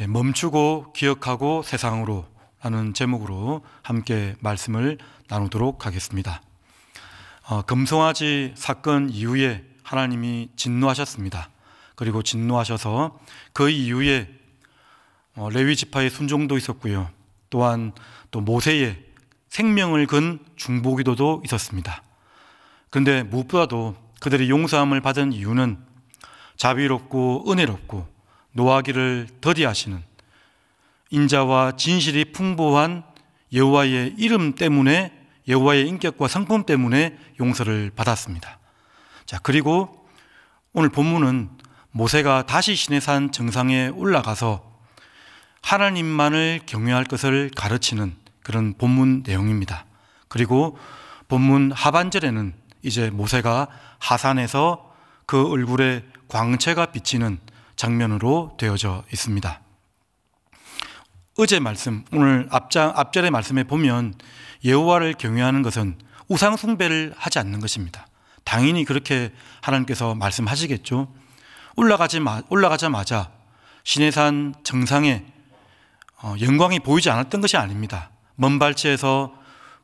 멈추고 기억하고 세상으로 라는 제목으로 함께 말씀을 나누도록 하겠습니다. 금송아지 사건 이후에 하나님이 진노하셨습니다. 그리고 진노하셔서 그 이후에 레위 지파의 순종도 있었고요. 또한 또 모세의 생명을 건 중보기도도 있었습니다. 그런데 무엇보다도 그들이 용서함을 받은 이유는 자비롭고 은혜롭고 노하기를 더디하시는 인자와 진실이 풍부한 여호와의 이름 때문에, 여호와의 인격과 성품 때문에 용서를 받았습니다. 자, 그리고 오늘 본문은 모세가 다시 시내산 정상에 올라가서 하나님만을 경외할 것을 가르치는 그런 본문 내용입니다. 그리고 본문 하반절에는 이제 모세가 하산에서 그 얼굴에 광채가 비치는 장면으로 되어져 있습니다. 어제 말씀, 오늘 앞절의 말씀에 보면 여호와를 경외하는 것은 우상 숭배를 하지 않는 것입니다. 당연히 그렇게 하나님께서 말씀하시겠죠. 올라가자마자 시내산 정상에 영광이 보이지 않았던 것이 아닙니다. 먼 발치에서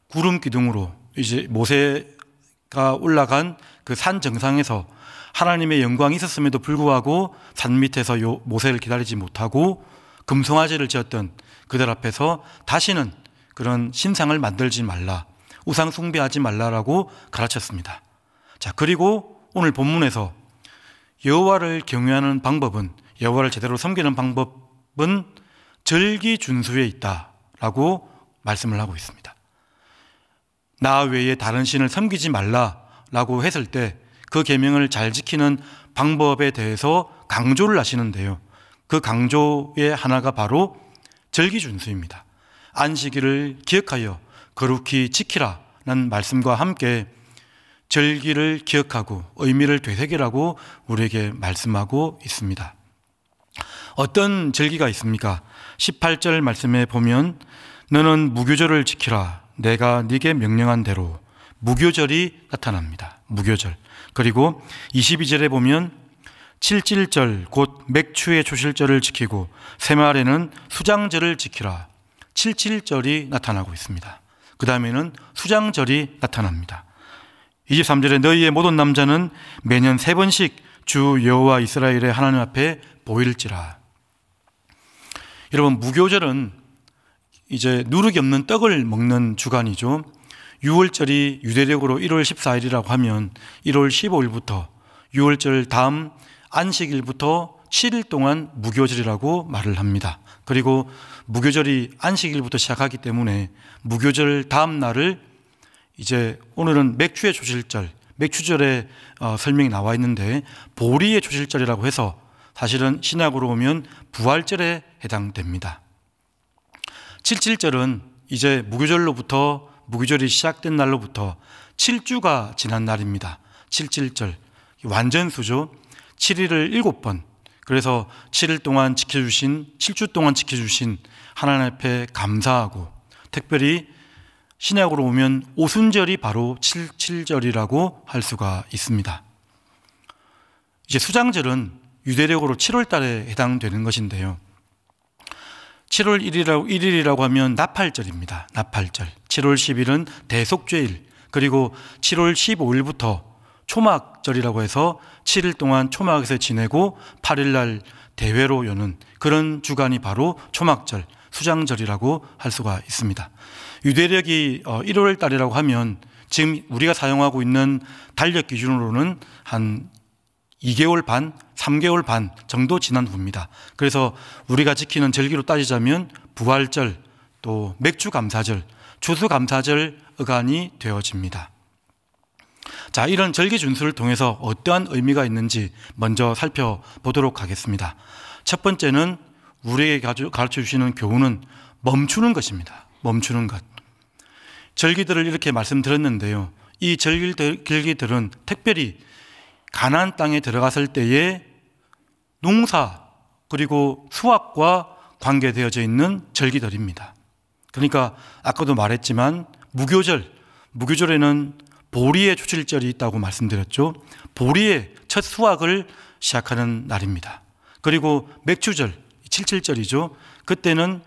구름 기둥으로 이제 모세가 올라간 그 산 정상에서 하나님의 영광이 있었음에도 불구하고 산 밑에서 모세를 기다리지 못하고 금송아지를 지었던 그들 앞에서 다시는 그런 신상을 만들지 말라, 우상 숭배하지 말라라고 가르쳤습니다. 자, 그리고 오늘 본문에서 여호와를 경외하는 방법은, 여호와를 제대로 섬기는 방법은 절기준수에 있다라고 말씀을 하고 있습니다. 나 외에 다른 신을 섬기지 말라라고 했을 때 그 계명을 잘 지키는 방법에 대해서 강조를 하시는데요. 그 강조의 하나가 바로 절기준수입니다. 안식일을 기억하여 거룩히 지키라는 말씀과 함께 절기를 기억하고 의미를 되새기라고 우리에게 말씀하고 있습니다. 어떤 절기가 있습니까? 18절 말씀에 보면 너는 무교절을 지키라, 내가 네게 명령한 대로. 무교절이 나타납니다. 무교절. 그리고 22절에 보면 칠칠절 곧 맥추의 초실절을 지키고 새말에는 수장절을 지키라. 칠칠절이 나타나고 있습니다. 그 다음에는 수장절이 나타납니다. 23절에 너희의 모든 남자는 매년 3번씩 주 여호와 이스라엘의 하나님 앞에 보일지라. 여러분, 무교절은 이제 누룩이 없는 떡을 먹는 주간이죠. 6월절이 유대력으로 1월 14일이라고 하면 1월 15일부터 6월절 다음 안식일부터 7일 동안 무교절이라고 말을 합니다. 그리고 무교절이 안식일부터 시작하기 때문에 무교절 다음 날을 이제 오늘은 맥추의 초실절, 맥추절의 설명이 나와 있는데 보리의 초실절이라고 해서 사실은 신약으로 보면 부활절에 해당됩니다. 칠칠절은 이제 무교절이 시작된 날로부터 7주가 지난 날입니다. 칠칠절, 완전수죠. 7일을 7번, 그래서 7일 동안 지켜주신, 7주 동안 지켜주신 하나님 앞에 감사하고, 특별히 신약으로 보면 오순절이 바로 칠칠절이라고 할 수가 있습니다. 이제 수장절은 유대력으로 7월 달에 해당되는 것인데요. 7월 1일이라고 하면 나팔절입니다. 나팔절. 7월 10일은 대속죄일, 그리고 7월 15일부터 초막절이라고 해서 7일 동안 초막에서 지내고 8일날 대회로 여는 그런 주간이 바로 초막절, 수장절이라고 할 수가 있습니다. 유대력이 1월 달이라고 하면 지금 우리가 사용하고 있는 달력 기준으로는 한 2개월 반, 3개월 반 정도 지난 후입니다. 그래서 우리가 지키는 절기로 따지자면 부활절, 또 맥주감사절, 추수감사절 어간이 되어집니다. 자, 이런 절기 준수를 통해서 어떠한 의미가 있는지 먼저 살펴보도록 하겠습니다. 첫 번째는 우리에게 가르쳐 주시는 교훈은 멈추는 것입니다. 멈추는 것. 절기들을 이렇게 말씀드렸는데요. 이 절기들은 특별히 가나안 땅에 들어갔을 때의 농사 그리고 수확과 관계되어져 있는 절기들입니다. 그러니까 아까도 말했지만 무교절에는 보리의 초실절이 있다고 말씀드렸죠. 보리의 첫 수확을 시작하는 날입니다. 그리고 맥추절, 칠칠절이죠. 그때는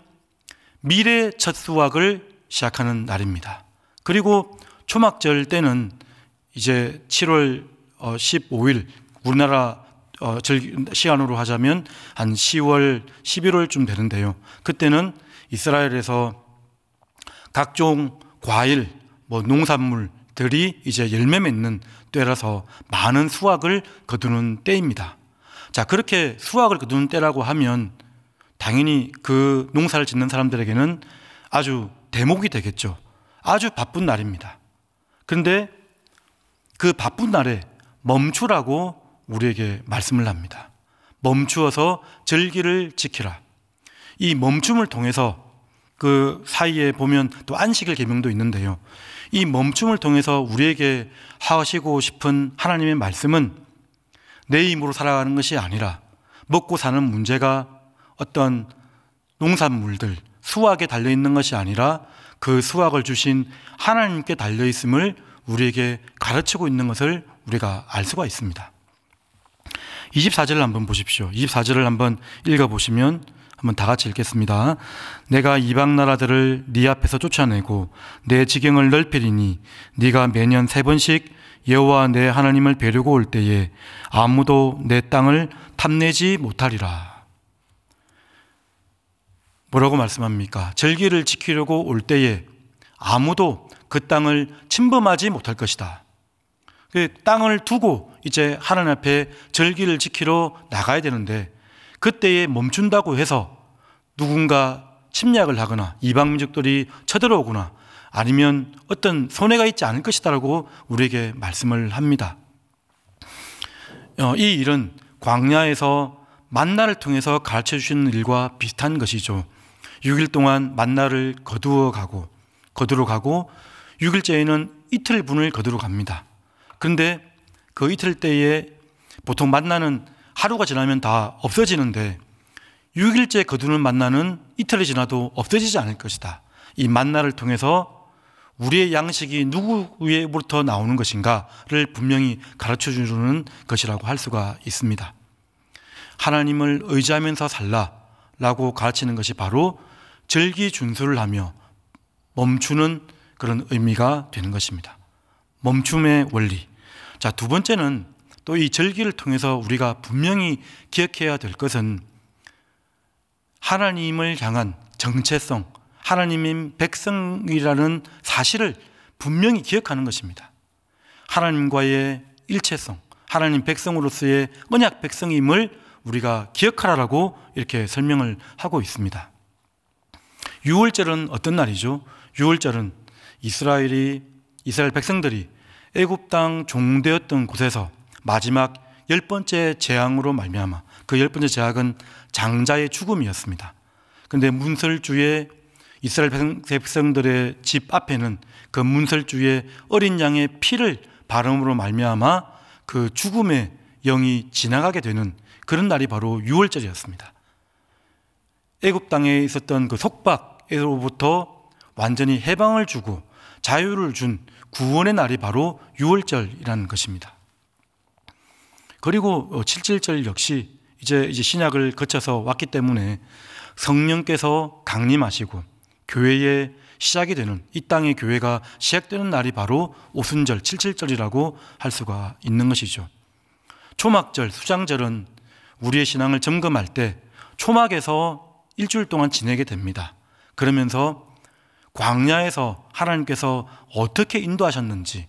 미래 첫 수확을 시작하는 날입니다. 그리고 초막절 때는 이제 7월 15일 우리나라 시간으로 하자면 한 10월, 11월쯤 되는데요. 그때는 이스라엘에서 각종 과일, 농산물들이 이제 열매 맺는 때라서 많은 수확을 거두는 때입니다. 자, 그렇게 수확을 거두는 때라고 하면 당연히 그 농사를 짓는 사람들에게는 아주 대목이 되겠죠. 아주 바쁜 날입니다. 그런데 그 바쁜 날에 멈추라고 우리에게 말씀을 합니다. 멈추어서 절기를 지키라. 이 멈춤을 통해서 그 사이에 보면 또 안식일 계명도 있는데요. 이 멈춤을 통해서 우리에게 하시고 싶은 하나님의 말씀은 내 힘으로 살아가는 것이 아니라 먹고 사는 문제가 어떤 농산물들, 수확에 달려있는 것이 아니라 그 수확을 주신 하나님께 달려있음을 우리에게 가르치고 있는 것을 우리가 알 수가 있습니다. 24절을 한번 보십시오. 24절을 한번 읽어보시면 한번 다 같이 읽겠습니다. 내가 이방 나라들을 네 앞에서 쫓아내고 내 지경을 넓히리니 네가 매년 3번씩 여호와 내 하나님을 뵈려고 올 때에 아무도 내 땅을 탐내지 못하리라. 뭐라고 말씀합니까? 절기를 지키려고 올 때에 아무도 그 땅을 침범하지 못할 것이다. 그 땅을 두고 이제 하나님 앞에 절기를 지키러 나가야 되는데 그때에 멈춘다고 해서 누군가 침략을 하거나 이방 민족들이 쳐들어오거나 아니면 어떤 손해가 있지 않을 것이다라고 우리에게 말씀을 합니다. 이 일은 광야에서 만나를 통해서 가르쳐 주시는 일과 비슷한 것이죠. 6일 동안 만나를 거두러 가고 6일째에는 이틀분을 거두러 갑니다. 그런데 그 이틀 때에 보통 만나는 하루가 지나면 다 없어지는데 6일째 거두는 만나는 이틀이 지나도 없어지지 않을 것이다. 이 만나를 통해서 우리의 양식이 누구로부터 나오는 것인가를 분명히 가르쳐 주는 것이라고 할 수가 있습니다. 하나님을 의지하면서 살라라고 가르치는 것이 바로 절기 준수를 하며 멈추는 그런 의미가 되는 것입니다. 멈춤의 원리. 자, 두 번째는 또 이 절기를 통해서 우리가 분명히 기억해야 될 것은 하나님을 향한 정체성, 하나님인 백성이라는 사실을 분명히 기억하는 것입니다. 하나님과의 일체성, 하나님 백성으로서의 언약 백성임을 우리가 기억하라고 이렇게 설명을 하고 있습니다. 유월절은 어떤 날이죠? 유월절은 이스라엘 백성들이 애굽 땅 종되었던 곳에서 마지막 10번째 재앙으로 말미암아 그 10번째 재앙은 장자의 죽음이었습니다. 그런데 문설주에 이스라엘 백성들의 집 앞에는 그 문설주에 어린 양의 피를 바름으로 말미암아 그 죽음의 영이 지나가게 되는 그런 날이 바로 유월절이었습니다. 애굽 땅에 있었던 그 속박으로부터 완전히 해방을 주고 자유를 준 구원의 날이 바로 유월절이라는 것입니다. 그리고 칠칠절 역시 이제 신약을 거쳐서 왔기 때문에 성령께서 강림하시고 교회의 시작이 되는 이 땅의 교회가 시작되는 날이 바로 오순절, 칠칠절이라고 할 수가 있는 것이죠. 초막절, 수장절은 우리의 신앙을 점검할 때 초막에서 일주일 동안 지내게 됩니다. 그러면서 광야에서 하나님께서 어떻게 인도하셨는지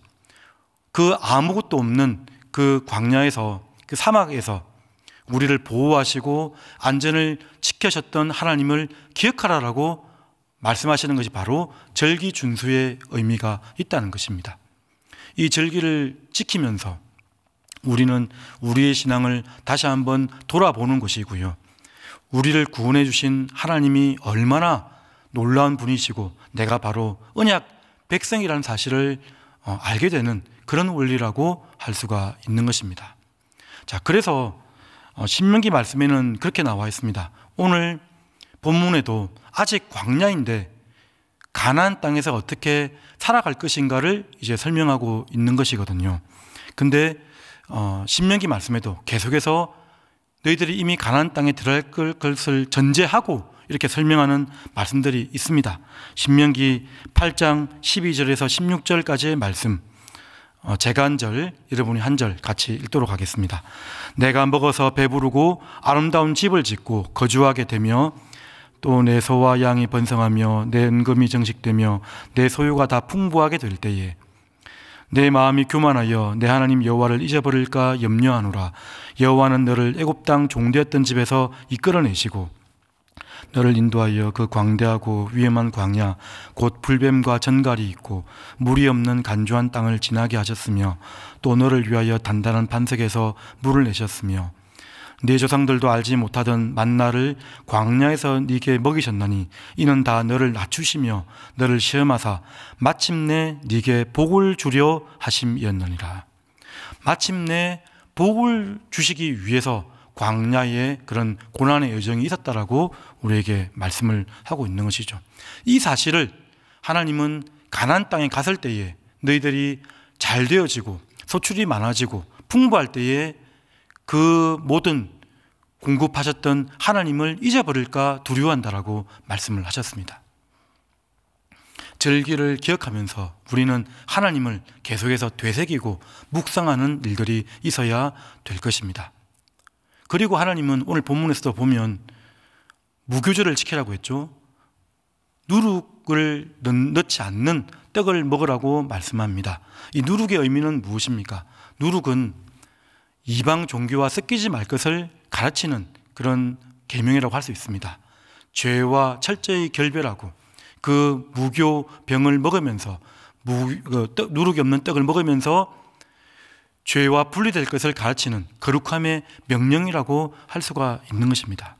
그 아무것도 없는 그 광야에서 그 사막에서 우리를 보호하시고 안전을 지켜셨던 하나님을 기억하라라고 말씀하시는 것이 바로 절기 준수의 의미가 있다는 것입니다. 이 절기를 지키면서 우리는 우리의 신앙을 다시 한번 돌아보는 것이고요. 우리를 구원해 주신 하나님이 얼마나 놀라운 분이시고 내가 바로 언약 백성이라는 사실을 알게 되는 그런 원리라고 할 수가 있는 것입니다. 자, 그래서 신명기 말씀에는 그렇게 나와 있습니다. 오늘 본문에도 아직 광야인데 가나안 땅에서 어떻게 살아갈 것인가를 이제 설명하고 있는 것이거든요. 근데 신명기 말씀에도 계속해서 너희들이 이미 가나안 땅에 들어갈 것을 전제하고 이렇게 설명하는 말씀들이 있습니다. 신명기 8장 12절에서 16절까지의 말씀, 제가 한 절, 여러분이 한 절 같이 읽도록 하겠습니다. 내가 먹어서 배부르고 아름다운 집을 짓고 거주하게 되며 또 내 소와 양이 번성하며 내 은금이 정식되며 내 소유가 다 풍부하게 될 때에 내 마음이 교만하여 내 하나님 여호와를 잊어버릴까 염려하노라. 여호와는 너를 애굽 땅 종되었던 집에서 이끌어내시고 너를 인도하여 그 광대하고 위험한 광야 곧 불뱀과 전갈이 있고 물이 없는 간주한 땅을 지나게 하셨으며 또 너를 위하여 단단한 반석에서 물을 내셨으며 네 조상들도 알지 못하던 만나를 광야에서 네게 먹이셨나니 이는 다 너를 낮추시며 너를 시험하사 마침내 네게 복을 주려 하심이었느니라. 마침내 복을 주시기 위해서 광야에 그런 고난의 여정이 있었다라고 우리에게 말씀을 하고 있는 것이죠. 이 사실을 하나님은 가나안 땅에 갔을 때에 너희들이 잘 되어지고 소출이 많아지고 풍부할 때에 그 모든 공급하셨던 하나님을 잊어버릴까 두려워한다라고 말씀을 하셨습니다. 절기를 기억하면서 우리는 하나님을 계속해서 되새기고 묵상하는 일들이 있어야 될 것입니다. 그리고 하나님은 오늘 본문에서도 보면 무교절을 지키라고 했죠. 누룩을 넣지 않는 떡을 먹으라고 말씀합니다. 이 누룩의 의미는 무엇입니까? 누룩은 이방 종교와 섞이지 말 것을 가르치는 그런 계명이라고 할 수 있습니다. 죄와 철저히 결별하고 그 무교 병을 먹으면서 누룩이 없는 떡을 먹으면서 죄와 분리될 것을 가르치는 거룩함의 명령이라고 할 수가 있는 것입니다.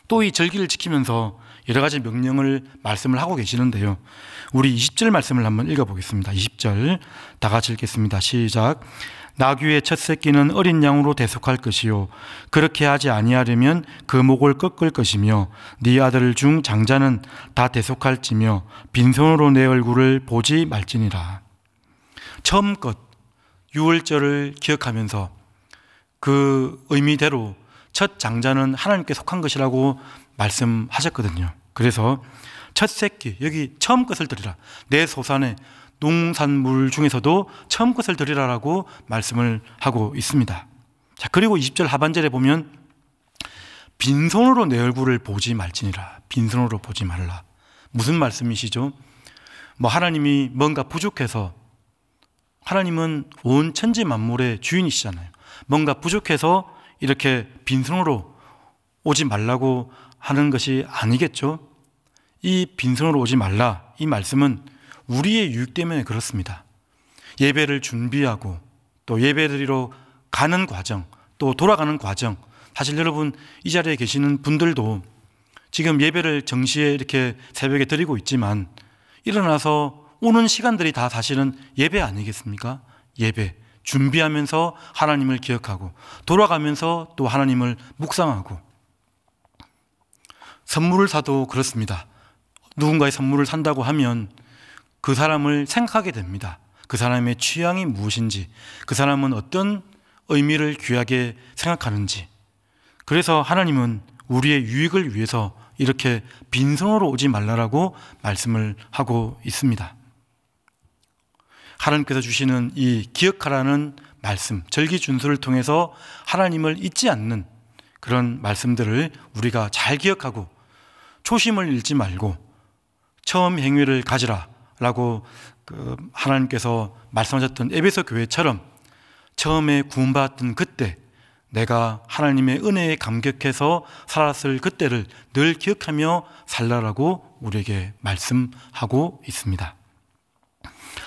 또 이 절기를 지키면서 여러 가지 명령을 말씀을 하고 계시는데요. 우리 20절 말씀을 한번 읽어보겠습니다. 20절 다 같이 읽겠습니다. 시작. 나귀의 첫 새끼는 어린 양으로 대속할 것이요 그렇게 하지 아니하려면 그 목을 꺾을 것이며 네 아들 중 장자는 다 대속할지며 빈손으로 내 얼굴을 보지 말지니라. 처음껏 유월절을 기억하면서 그 의미대로 첫 장자는 하나님께 속한 것이라고 말씀하셨거든요. 그래서 첫 새끼, 여기 처음 것을 드리라. 내 소산의 농산물 중에서도 처음 것을 드리라라고 말씀을 하고 있습니다. 자, 그리고 20절 하반절에 보면 빈손으로 내 얼굴을 보지 말지니라. 빈손으로 보지 말라. 무슨 말씀이시죠? 하나님이 뭔가 부족해서, 하나님은 온 천지 만물의 주인이시잖아요. 뭔가 부족해서 이렇게 빈손으로 오지 말라고 하는 것이 아니겠죠? 이 빈손으로 오지 말라, 이 말씀은 우리의 유익 때문에 그렇습니다. 예배를 준비하고 또 예배드리러 가는 과정, 또 돌아가는 과정, 사실 여러분 이 자리에 계시는 분들도 지금 예배를 정시에 이렇게 새벽에 드리고 있지만 일어나서 오는 시간들이 다 사실은 예배 아니겠습니까? 예배 준비하면서 하나님을 기억하고 돌아가면서 또 하나님을 묵상하고, 선물을 사도 그렇습니다. 누군가의 선물을 산다고 하면 그 사람을 생각하게 됩니다. 그 사람의 취향이 무엇인지, 그 사람은 어떤 의미를 귀하게 생각하는지. 그래서 하나님은 우리의 유익을 위해서 이렇게 빈손으로 오지 말라라고 말씀을 하고 있습니다. 하나님께서 주시는 이 기억하라는 말씀, 절기 준수를 통해서 하나님을 잊지 않는 그런 말씀들을 우리가 잘 기억하고 초심을 잃지 말고 처음 행위를 가지라 라고 하나님께서 말씀하셨던 에베소 교회처럼 처음에 구원받았던 그때 내가 하나님의 은혜에 감격해서 살았을 그때를 늘 기억하며 살라라고 우리에게 말씀하고 있습니다.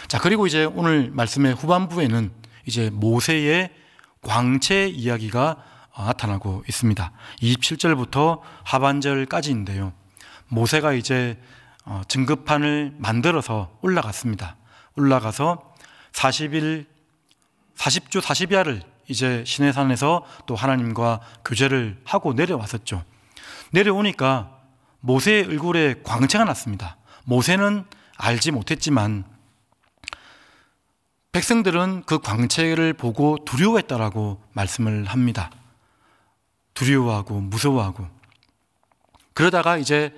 자, 그리고 이제 오늘 말씀의 후반부에는 이제 모세의 광채 이야기가 나타나고 있습니다. 27절부터 하반절까지인데요. 모세가 이제 증거판을 만들어서 올라갔습니다. 올라가서 40주 40야를 이제 시내산에서 또 하나님과 교제를 하고 내려왔었죠. 내려오니까 모세의 얼굴에 광채가 났습니다. 모세는 알지 못했지만 백성들은 그 광채를 보고 두려워했다라고 말씀을 합니다. 두려워하고 무서워하고, 그러다가 이제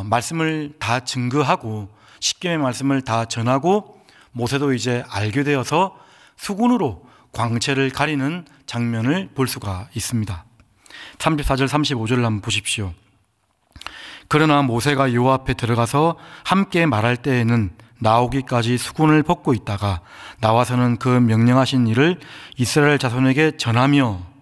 말씀을 다 증거하고 십계명의 말씀을 다 전하고 모세도 이제 알게 되어서 수군으로 광채를 가리는 장면을 볼 수가 있습니다. 34절 35절을 한번 보십시오. 그러나 모세가 여호와 앞에 들어가서 함께 말할 때에는 나오기까지 수군을 벗고 있다가 나와서는 그 명령하신 일을 이스라엘 자손에게 전하며,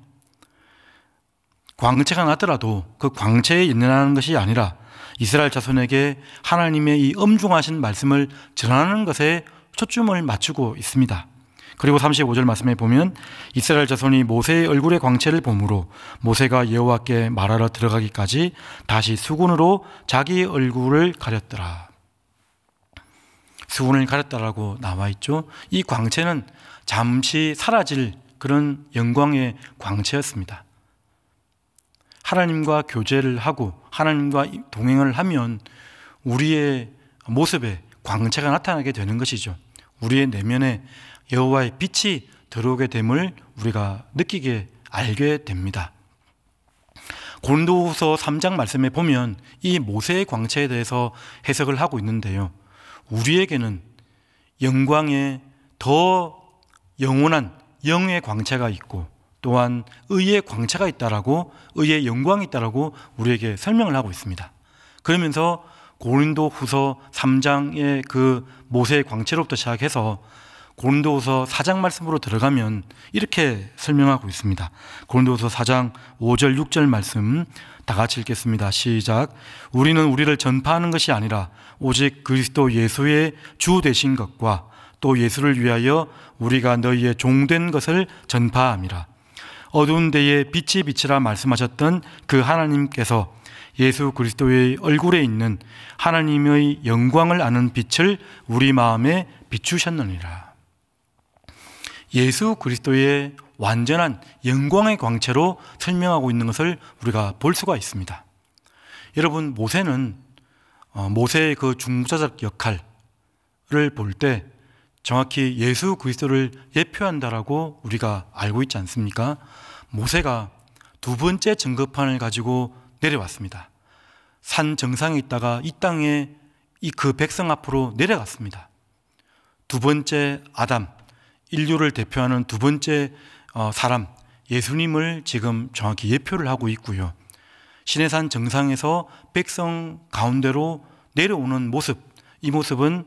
광채가 나더라도 그 광채에 연연하는 것이 아니라 이스라엘 자손에게 하나님의 이 엄중하신 말씀을 전하는 것에 초점을 맞추고 있습니다. 그리고 35절 말씀에 보면 이스라엘 자손이 모세의 얼굴의 광채를 보므로 모세가 여호와께 말하러 들어가기까지 다시 수군으로 자기 얼굴을 가렸더라. 수군을 가렸다라고 나와 있죠. 이 광채는 잠시 사라질 그런 영광의 광채였습니다. 하나님과 교제를 하고 하나님과 동행을 하면 우리의 모습에 광채가 나타나게 되는 것이죠. 우리의 내면에 여호와의 빛이 들어오게 됨을 우리가 느끼게 알게 됩니다. 고린도후서 3장 말씀에 보면 이 모세의 광채에 대해서 해석을 하고 있는데요, 우리에게는 영광의 더 영원한 영의 광채가 있고 또한 의의 광채가 있다라고, 의의 영광이 있다라고 우리에게 설명을 하고 있습니다. 그러면서 고린도후서 3장의 그 모세의 광채로부터 시작해서 고린도후서 4장 말씀으로 들어가면 이렇게 설명하고 있습니다. 고린도후서 4장 5절 6절 말씀 다 같이 읽겠습니다. 시작. 우리는 우리를 전파하는 것이 아니라 오직 그리스도 예수의 주 되신 것과 또 예수를 위하여 우리가 너희의 종된 것을 전파함이라. 어두운 데에 빛이 비치라 말씀하셨던 그 하나님께서 예수 그리스도의 얼굴에 있는 하나님의 영광을 아는 빛을 우리 마음에 비추셨느니라. 예수 그리스도의 완전한 영광의 광채로 설명하고 있는 것을 우리가 볼 수가 있습니다. 여러분, 모세는 모세의 그 중보자적 역할을 볼 때 정확히 예수 그리스도를 예표한다라고 우리가 알고 있지 않습니까? 모세가 두 번째 증거판을 가지고 내려왔습니다. 산 정상에 있다가 이 땅에 그 백성 앞으로 내려갔습니다. 두 번째 아담, 인류를 대표하는 두 번째 사람 예수님을 지금 정확히 예표를 하고 있고요, 시내산 정상에서 백성 가운데로 내려오는 모습, 이 모습은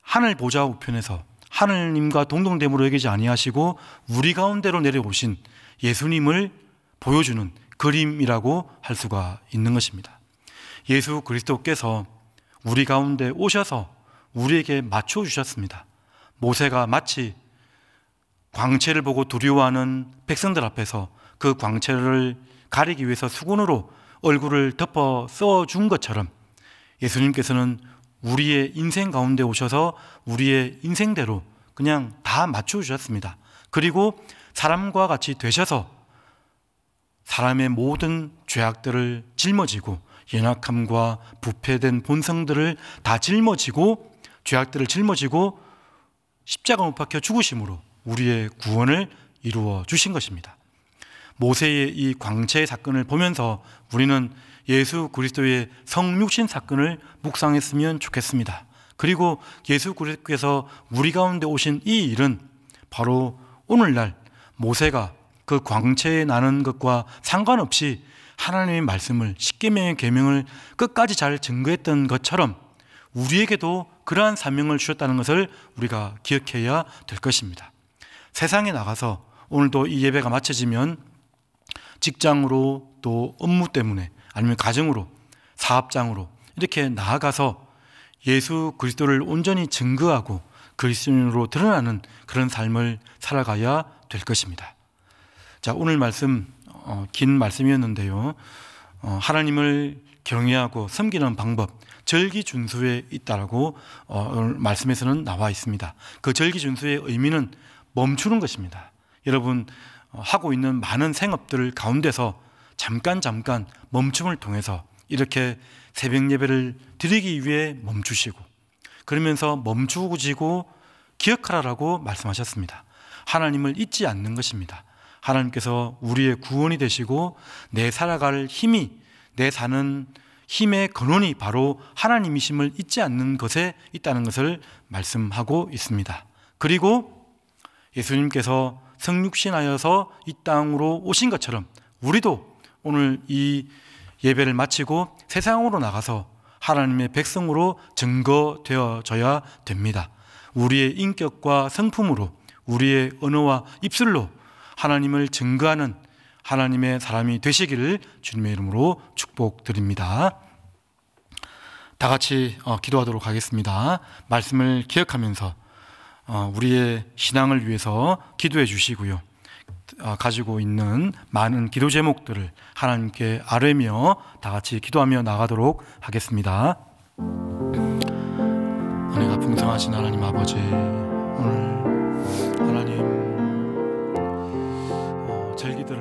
하늘 보좌 우편에서 하느님과 동등됨으로 여기지 아니하시고 우리 가운데로 내려오신 예수님을 보여주는 그림이라고 할 수가 있는 것입니다. 예수 그리스도께서 우리 가운데 오셔서 우리에게 맞춰 주셨습니다. 모세가 마치 광채를 보고 두려워하는 백성들 앞에서 그 광채를 가리기 위해서 수건으로 얼굴을 덮어 써준 것처럼 예수님께서는 우리의 인생 가운데 오셔서 우리의 인생대로 그냥 다 맞춰 주셨습니다. 그리고 사람과 같이 되셔서 사람의 모든 죄악들을 짊어지고 연약함과 부패된 본성들을 다 짊어지고 죄악들을 짊어지고 십자가 못 박혀 죽으심으로 우리의 구원을 이루어 주신 것입니다. 모세의 이 광채의 사건을 보면서 우리는 예수 그리스도의 성육신 사건을 묵상했으면 좋겠습니다. 그리고 예수 그리스도께서 우리 가운데 오신 이 일은 바로 오늘날 모세가 그 광채에 나는 것과 상관없이 하나님의 말씀을, 십계명의 계명을 끝까지 잘 증거했던 것처럼 우리에게도 그러한 사명을 주셨다는 것을 우리가 기억해야 될 것입니다. 세상에 나가서 오늘도 이 예배가 마쳐지면 직장으로 또 업무 때문에 아니면 가정으로 사업장으로 이렇게 나아가서 예수 그리스도를 온전히 증거하고 그리스도인으로 드러나는 그런 삶을 살아가야 될 것입니다. 자, 오늘 말씀 긴 말씀이었는데요, 하나님을 경외하고 섬기는 방법, 절기준수에 있다라고 오늘 말씀에서는 나와 있습니다. 그 절기준수의 의미는 멈추는 것입니다. 여러분, 하고 있는 많은 생업들 가운데서 잠깐 멈춤을 통해서 이렇게 새벽 예배를 드리기 위해 멈추시고, 그러면서 멈추고 기억하라라고 말씀하셨습니다. 하나님을 잊지 않는 것입니다. 하나님께서 우리의 구원이 되시고 내 살아갈 힘이, 내 사는 힘의 근원이 바로 하나님이심을 잊지 않는 것에 있다는 것을 말씀하고 있습니다. 그리고 예수님께서 성육신하여서 이 땅으로 오신 것처럼 우리도 오늘 이 예배를 마치고 세상으로 나가서 하나님의 백성으로 증거되어져야 됩니다. 우리의 인격과 성품으로, 우리의 언어와 입술로 하나님을 증거하는 하나님의 사람이 되시기를 주님의 이름으로 축복드립니다. 다 같이 기도하도록 하겠습니다. 말씀을 기억하면서 우리의 신앙을 위해서 기도해 주시고요. 가지고 있는 많은 기도 제목들을 하나님께 아뢰며 다 같이 기도하며 나가도록 하겠습니다. 은혜가 풍성하신 하나님 아버지, 오늘 하나님 절기들